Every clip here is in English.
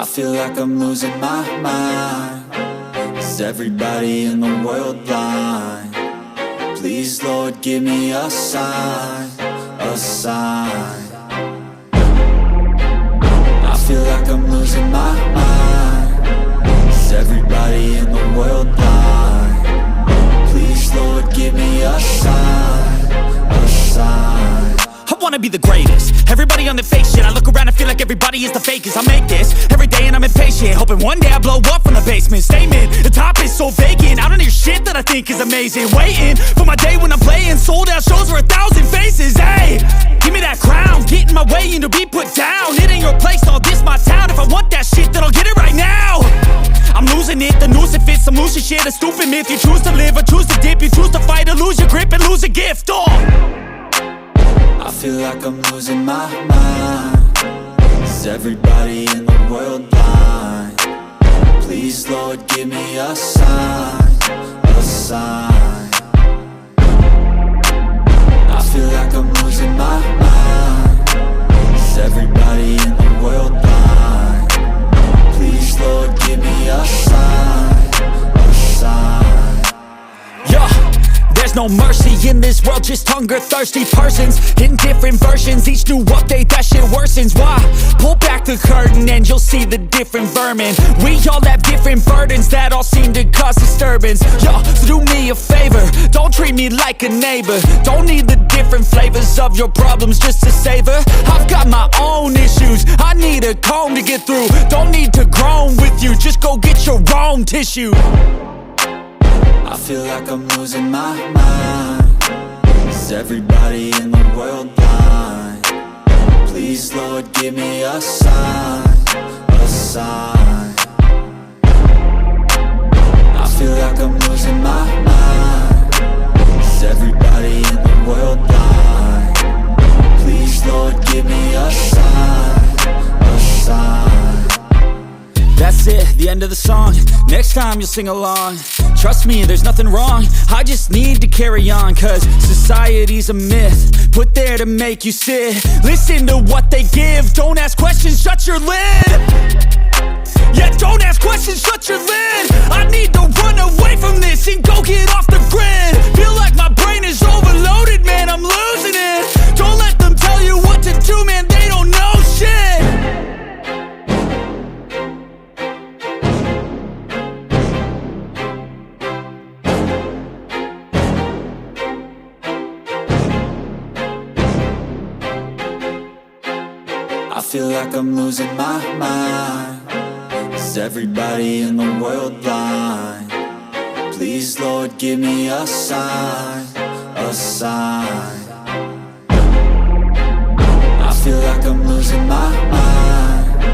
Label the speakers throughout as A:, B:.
A: I feel like I'm losing my mind. Is everybody in the world blind? Please, Lord, give me a sign, a sign. I feel like I'm losing my mind. Is everybody in the world blind? Please, Lord, give me a sign, a sign.
B: I wanna be the greatest. Everybody on the fake shit. I look around and feel like everybody is the fakest. I make this every day and I'm impatient, hoping one day I blow up from the basement. Statement, the top is so vacant. I don't hear shit that I think is amazing. Waiting for my day when I'm playing sold out shows for 1,000 faces. Hey, give me that crown, get in my way and to be put down. It ain't your place, all this my town. If I want that shit, then I'll get it right now. I'm losing it, the noose it fits. I'm losing shit, a stupid myth. You choose to live or choose to dip. You choose to fight or lose your grip and lose a gift.
A: I feel like I'm losing my mind. Is everybody in the world blind? Please, Lord, give me a sign, a sign. I feel like I'm losing my mind. Is everybody in the world blind? Please, Lord, give me a sign, a sign.
B: Yeah. There's no mercy in this world, just hunger-thirsty persons in different versions. Each new update, that shit worsens. Why? Pull back the curtain and you'll see the different vermin. We all have different burdens that all seem to cause disturbance. Yo, so do me a favor, don't treat me like a neighbor. Don't need the different flavors of your problems just to savor. I've got my own issues, I need a comb to get through. Don't need to groan with you, just go get your own tissue.
A: I feel like I'm losing my mind. Is everybody in the world blind? Please, Lord, give me a sign, a sign. I feel like I'm losing my mind. Is everybody in the world blind? Please, Lord, give me a sign, a sign.
B: That's it, the end of the song. Next time you'll sing along. Trust me, there's nothing wrong. I just need to carry on, cause society's a myth put there to make you sit. Listen to what they give. Don't ask questions, shut your lid. Yeah, don't ask questions, shut your lid. I need to run away from this and go get off the grid. Feel like my brain is overloaded, man, I'm losing it. Don't let them tell you what to do, man, they don't know shit.
A: I feel like I'm losing my mind. Is everybody in the world blind? Please, Lord, give me a sign, a sign. I feel like I'm losing my mind.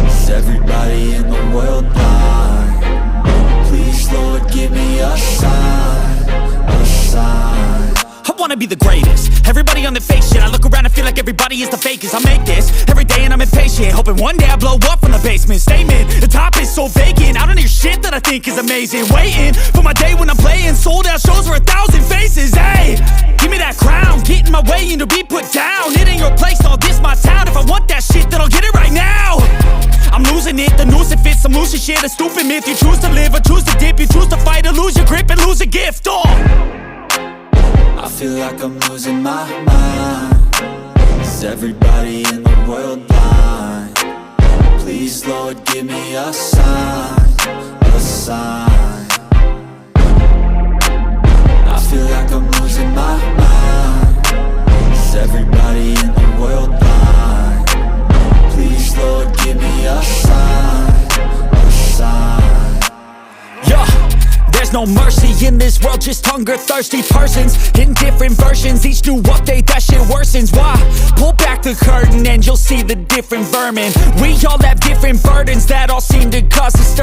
A: Is everybody in the world blind? Please, Lord, give me a sign, a sign.
B: I wanna be the greatest. Everybody on the fake shit. I look around and feel like everybody is the fakest. I make this every day and I'm impatient, hoping one day I blow up from the basement. Statement, the top is so vacant. I don't hear shit that I think is amazing. Waiting for my day when I'm playing sold out shows for 1,000 faces. Hey, give me that crown, get in my way and to be put down. It ain't your place, all this my town. If I want that shit, then I'll get it right now. I'm losing it, the noose it fits. I'm losing shit, a stupid myth. You choose to live or choose to dip. You choose to fight or lose your grip and lose a gift.
A: I feel like I'm losing my mind. Is everybody in the world blind? Please, Lord, give me a sign, a sign. I feel like I'm losing my mind. Is everybody in the world blind? Please, Lord, give me a sign, a sign.
B: Yeah. There's no mercy in this world, just hunger-thirsty persons in different versions. Each new update, that shit worsens. Why? Pull back the curtain and you'll see the different vermin. We all have different burdens that all seem to cause disturbance.